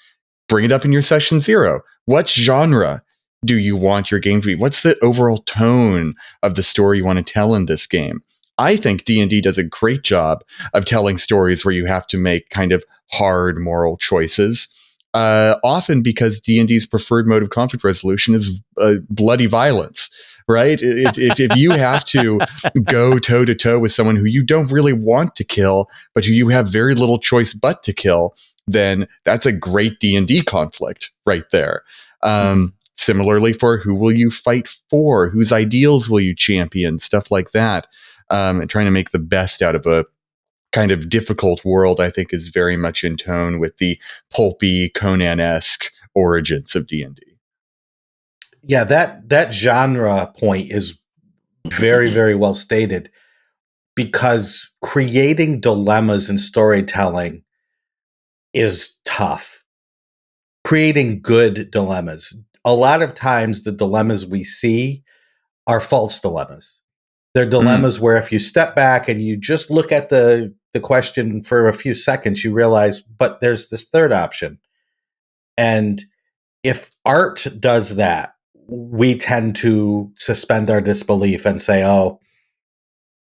bring it up in your session 0. What genre do you want your game to be? What's the overall tone of the story you want to tell in this game? I think D&D does a great job of telling stories where you have to make kind of hard moral choices. Often because D&D's preferred mode of conflict resolution is bloody violence. Right? If you have to go toe to toe with someone who you don't really want to kill, but who you have very little choice but to kill, then that's a great D&D conflict right there. Similarly, for who will you fight for? Whose ideals will you champion? Stuff like that. And trying to make the best out of a kind of difficult world, I think, is very much in tone with the pulpy Conan-esque origins of D&D. Yeah, that genre point is very, very well stated, because creating dilemmas in storytelling is tough. Creating good dilemmas. A lot of times the dilemmas we see are false dilemmas. They're dilemmas where if you step back and you just look at the question for a few seconds, you realize, but there's this third option. And if art does that, we tend to suspend our disbelief and say, oh,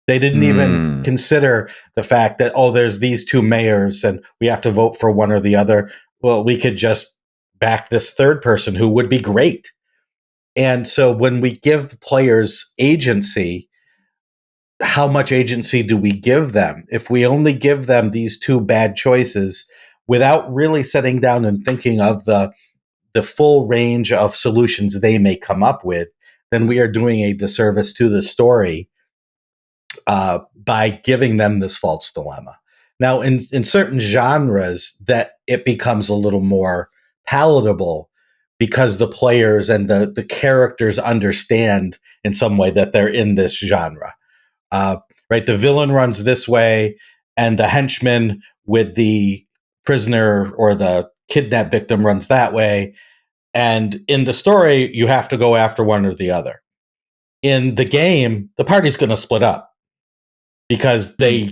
they didn't even consider the fact that, oh, there's these two mayors and we have to vote for one or the other. Well, we could just back this third person who would be great. And so when we give players agency, how much agency do we give them? If we only give them these two bad choices without really sitting down and thinking of the full range of solutions they may come up with, then we are doing a disservice to the story by giving them this false dilemma. Now, in certain genres, that it becomes a little more palatable because the players and the characters understand in some way that they're in this genre. Right? The villain runs this way, and the henchman with the prisoner or the kidnap victim runs that way. And in the story, you have to go after one or the other. In the game, the party's going to split up because they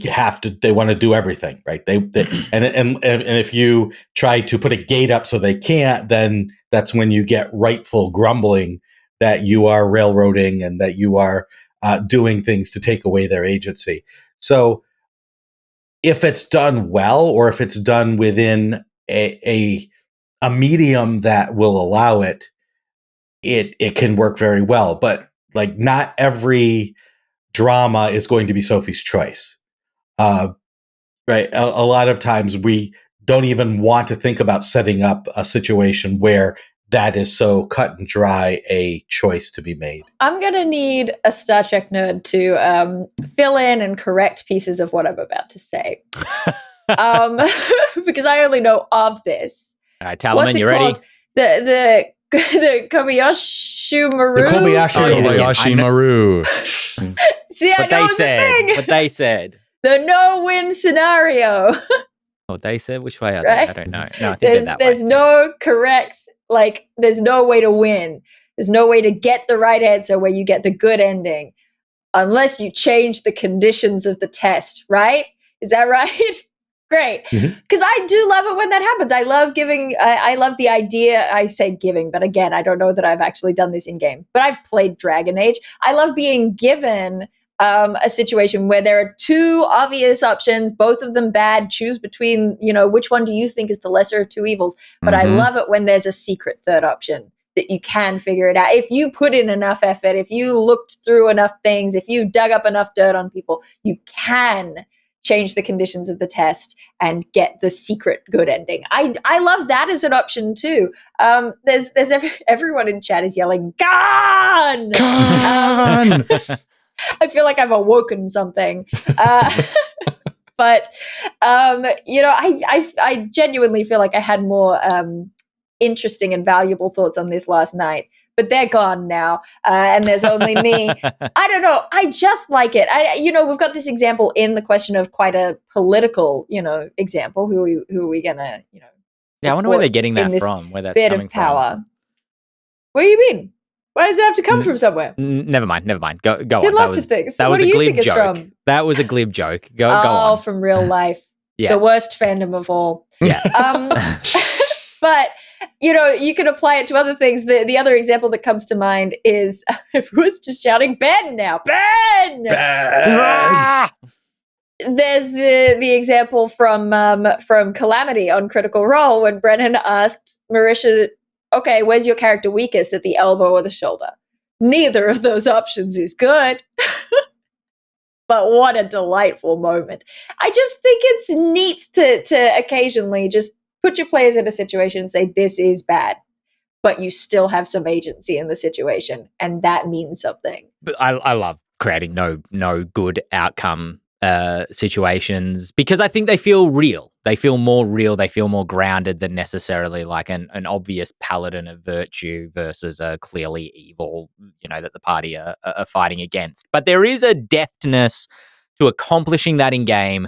want to do everything, right? And if you try to put a gate up so they can't, then that's when you get rightful grumbling that you are railroading and that you are doing things to take away their agency. So if it's done well, or if it's done within a medium that will allow it, it can work very well. But like, not every drama is going to be Sophie's choice. Right. A lot of times we don't even want to think about setting up a situation where that is so cut and dry a choice to be made. I'm going to need a Star Trek nerd to fill in and correct pieces of what I'm about to say. Because I only know of this. All right, Talaman, you ready? The Kobayashi Maru? The Kobayashi Maru. See, I know it's a thing. What they said. The no-win scenario. What they said? Which way are Right? they? I don't know. No, I think they're that there's way. no correct, like, there's no way to win. There's no way to get the right answer where you get the good ending unless you change the conditions of the test, right? Is that right? Great. Because I do love it when that happens. I love giving, I love the idea, I say giving, but again, I don't know that I've actually done this in game, but I've played Dragon Age. I love being given a situation where there are two obvious options, both of them bad. Choose between, which one do you think is the lesser of two evils? But I love it when there's a secret third option that you can figure it out. If you put in enough effort, if you looked through enough things, if you dug up enough dirt on people, you can change the conditions of the test and get the secret good ending. I love that as an option too. There's everyone in chat is yelling, "Gone! Gone!" I feel like I've awoken something. But I genuinely feel like I had more interesting and valuable thoughts on this last night, but they're gone now, and there's only me. I don't know. I just like it. We've got this example in the question of quite a political, example. Who are we gonna, Yeah, I wonder where they're getting that from. Where that's bit coming of power. from. What do you mean? Why does it have to come from somewhere? Never mind. Go on. Lots of things. That was what a do you glib think it's joke. from? That was a glib joke. Go on. From real life. Yes. The worst fandom of all. Yeah. But you can apply it to other things. The other example that comes to mind is everyone's just shouting Ben now. Ben! There's the example from Calamity on Critical Role when Brennan asked Marisha, "Okay, where's your character weakest, at the elbow or the shoulder?" Neither of those options is good. But what a delightful moment. I just think it's neat to occasionally just put your players in a situation and say, this is bad, but you still have some agency in the situation, and that means something. But I love creating no good outcome situations, because I think they feel real. They feel more real. They feel more grounded than necessarily like an obvious paladin of virtue versus a clearly evil, that the party are fighting against. But there is a deftness to accomplishing that in game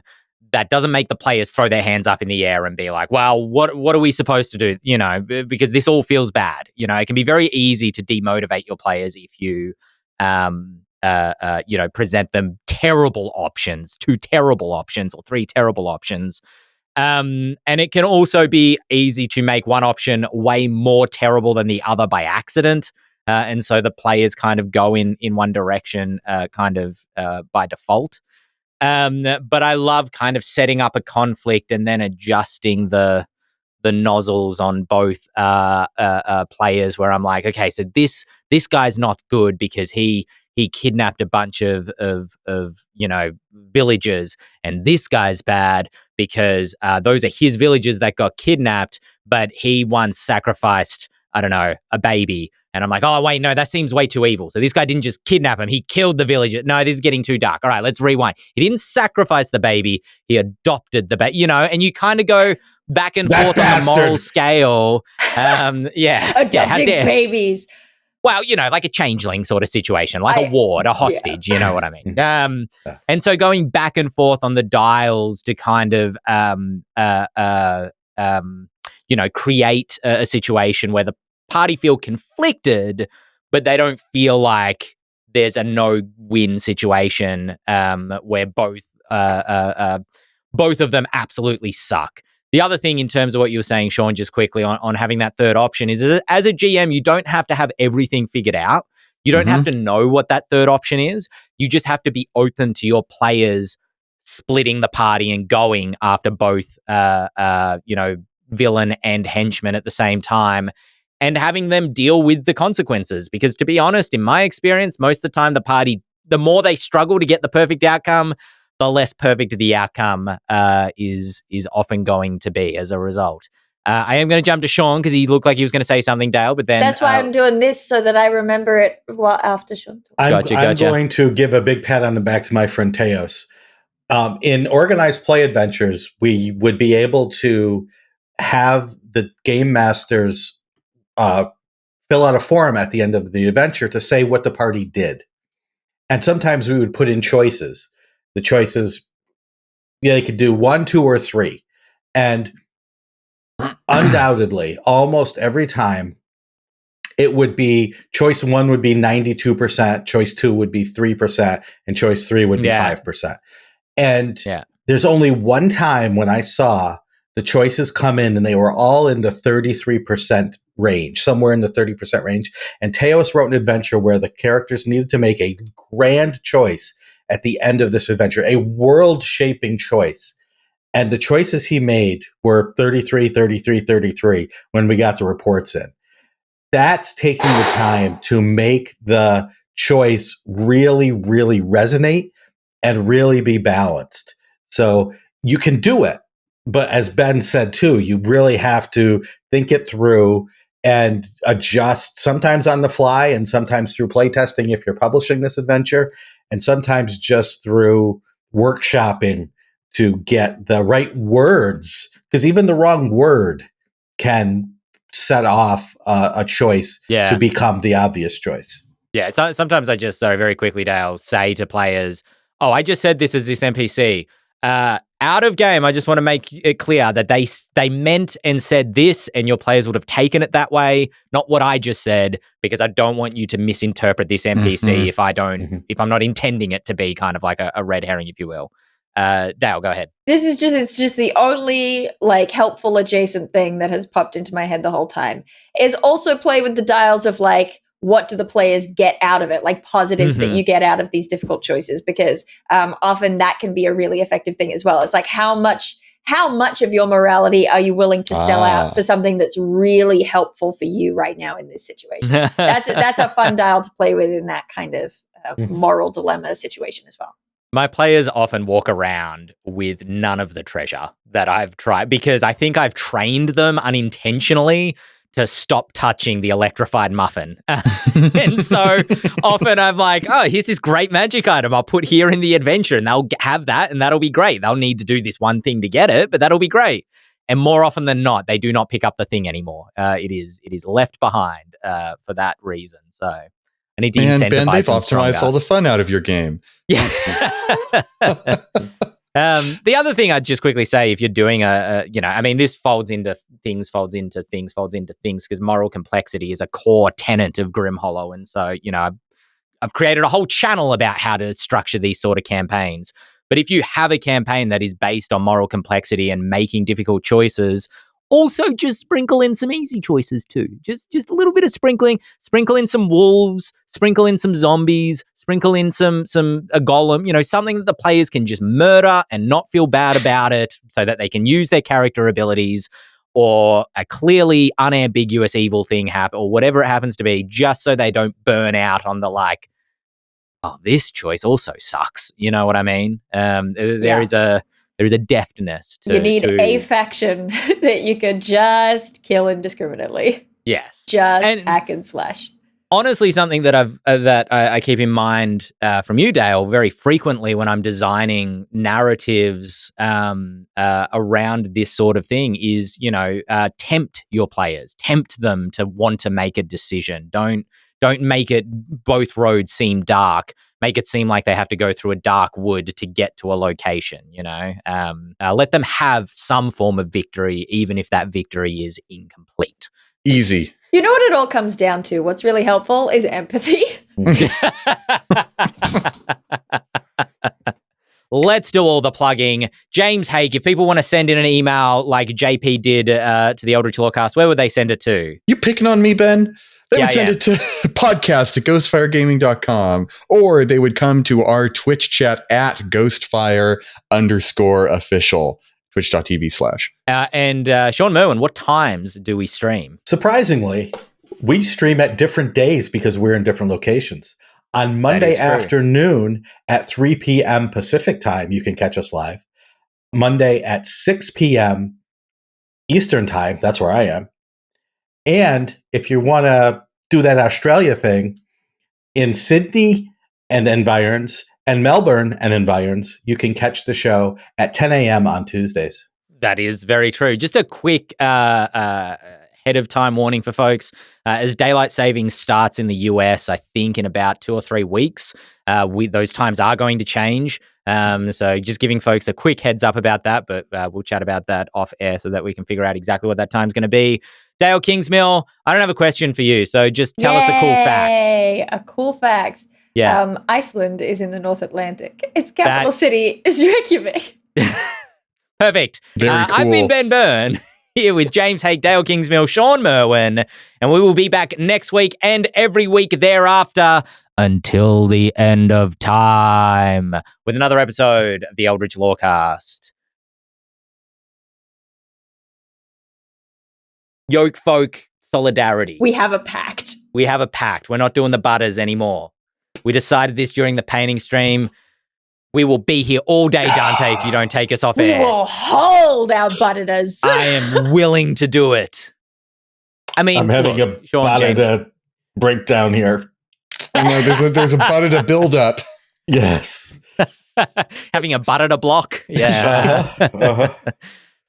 that doesn't make the players throw their hands up in the air and be like, well, what are we supposed to do? Because this all feels bad. It can be very easy to demotivate your players if you present them terrible options, 2 terrible options or 3 terrible options. And it can also be easy to make one option way more terrible than the other by accident. And so the players kind of go in one direction by default. But I love kind of setting up a conflict and then adjusting the nozzles on both players, where I'm like, okay, so this guy's not good because he kidnapped a bunch of villagers, and this guy's bad because those are his villagers that got kidnapped, but he once sacrificed, I don't know, a baby. And I'm like, oh, wait, no, that seems way too evil. So this guy didn't just kidnap him. He killed the villager. No, this is getting too dark. All right, let's rewind. He didn't sacrifice the baby. He adopted the baby, and you kind of go back and forth on a moral scale. Adopting babies. Well, like a changeling sort of situation, like a ward, a hostage, you know what I mean? And so going back and forth on the dials to kind of, create a situation where the party feel conflicted, but they don't feel like there's a no-win situation where both of them absolutely suck. The other thing in terms of what you were saying, Shawn, just quickly on having that third option is as a GM, you don't have to have everything figured out. You don't have to know what that third option is. You just have to be open to your players splitting the party and going after both, villain and henchman at the same time, and having them deal with the consequences. Because to be honest, in my experience, most of the time the party, the more they struggle to get the perfect outcome, the less perfect the outcome is often going to be as a result. I am going to jump to Shawn because he looked like he was going to say something, Dael, but then... That's why I'm doing this, so that I remember it after Shawn. I'm going to give a big pat on the back to my friend Teos. In organized play adventures, we would be able to have the game masters fill out a form at the end of the adventure to say what the party did. And sometimes we would put in choices. The choices, they could do 1, 2, or 3. And undoubtedly, almost every time, it would be choice 1 would be 92%, choice 2 would be 3%, and choice 3 would be 5%. And there's only one time when I saw the choices come in and they were all in the 33% range, somewhere in the 30% range. And Teos wrote an adventure where the characters needed to make a grand choice at the end of this adventure, a world-shaping choice. And the choices he made were 33, 33, 33 when we got the reports in. That's taking the time to make the choice really, really resonate and really be balanced. So you can do it. But as Ben said, too, you really have to think it through and adjust, sometimes on the fly and sometimes through playtesting if you're publishing this adventure, and sometimes just through workshopping to get the right words, because even the wrong word can set off a choice to become the obvious choice. Yeah, so sometimes I just, very quickly, Dael, say to players, oh, I just said this as this NPC. Out of game, I just want to make it clear that they meant and said this, and your players would have taken it that way, not what I just said, because I don't want you to misinterpret this NPC if I'm not intending it to be kind of like a red herring, if you will. Dael, go ahead. It's just the only helpful adjacent thing that has popped into my head the whole time is also play with the dials of what do the players get out of it, positives that you get out of these difficult choices, because often that can be a really effective thing as well. It's how much of your morality are you willing to sell out for something that's really helpful for you right now in this situation? That's a fun dial to play with in that kind of moral dilemma situation as well. My players often walk around with none of the treasure that I've tried, because I think I've trained them unintentionally to stop touching the electrified muffin. And so often I'm like, oh, here's this great magic item I'll put here in the adventure, and they'll have that, and that'll be great. They'll need to do this one thing to get it, but that'll be great. And more often than not, they do not pick up the thing anymore. It is left behind for that reason. So I need to incentivize Ben, they've them optimized stronger. all the fun out of your game. Yeah. The other thing I'd just quickly say, if you're doing this folds into things, because moral complexity is a core tenet of Grimhollow. And so, I've created a whole channel about how to structure these sort of campaigns. But if you have a campaign that is based on moral complexity and making difficult choices, also just sprinkle in some easy choices too. Just a little bit of sprinkling. Sprinkle in some wolves, sprinkle in some zombies, sprinkle in some a golem, something that the players can just murder and not feel bad about it, so that they can use their character abilities, or a clearly unambiguous evil thing happen, or whatever it happens to be, just so they don't burn out on the oh, this choice also sucks. You know what I mean? There is a deftness to... You need a faction that you could just kill indiscriminately. Yes. Just hack and slash. Honestly, something that I keep in mind from you, Dael, very frequently when I'm designing narratives around this sort of thing is, tempt your players, tempt them to want to make a decision. Don't make it both roads seem dark. Make it seem like they have to go through a dark wood to get to a location, Let them have some form of victory, even if that victory is incomplete. Easy. You know what it all comes down to? What's really helpful is empathy. Let's do all the plugging. James Haig, if people want to send in an email like JP did to the Eldritch Lorecast, where would they send it to? You picking on me, Ben? They would send it to podcast@ghostfiregaming.com, or they would come to our Twitch chat at ghostfire_official, twitch.tv/. And Shawn Merwin, what times do we stream? Surprisingly, we stream at different days because we're in different locations. On Monday afternoon at 3 p.m. Pacific time, you can catch us live. Monday at 6 p.m. Eastern time, that's where I am. And if you want to do that Australia thing, in Sydney and environs and Melbourne and environs, you can catch the show at 10 a.m. on Tuesdays. That is very true. Just a quick ahead of time warning for folks. As daylight savings starts in the US, I think in about 2 or 3 weeks, those times are going to change. So just giving folks a quick heads up about that, but we'll chat about that off air so that we can figure out exactly what that time's going to be. Dael Kingsmill, I don't have a question for you, so just tell us a cool fact. A cool fact. Yeah. Iceland is in the North Atlantic. Its capital city is Reykjavik. Perfect. Very cool. I've been Ben Byrne, here with James Hake, Dael Kingsmill, Shawn Merwin, and we will be back next week and every week thereafter until the end of time with another episode of the Eldritch Lorecast. Yoke folk solidarity. We have a pact. We have a pact. We're not doing the butters anymore. We decided this during the painting stream. We will be here all day, Dante, if you don't take us off We air. will hold our butters. I am willing to do it. I mean, I'm having look, a Shawn, Bonita breakdown here. There's a Bonita buildup. Yes. having a butter to block. Yeah. Uh-huh.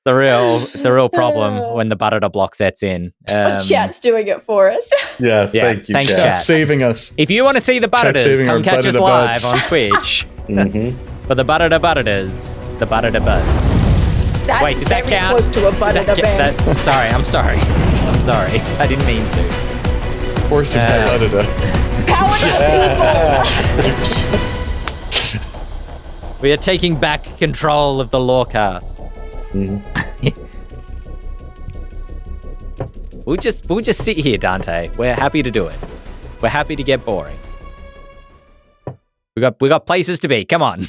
It's a real problem when the butter to block sets in. Chat's doing it for us. Yes, Yeah, thank you, thanks, Chat. Chat. Chat's saving us. If you want to see the butters, saving come our catch us butter to live butts. on Twitch. Mhm. For the butter to butters, the butter to buzz. That's Wait, did that very count? close to a butter to bang. I'm sorry. I didn't mean to. Force of Bonita. Power to the people! We are taking back control of the Lorecast. Mhm. We'll just sit here, Dante. We're happy to do it. We're happy to get boring. We got places to be. Come on.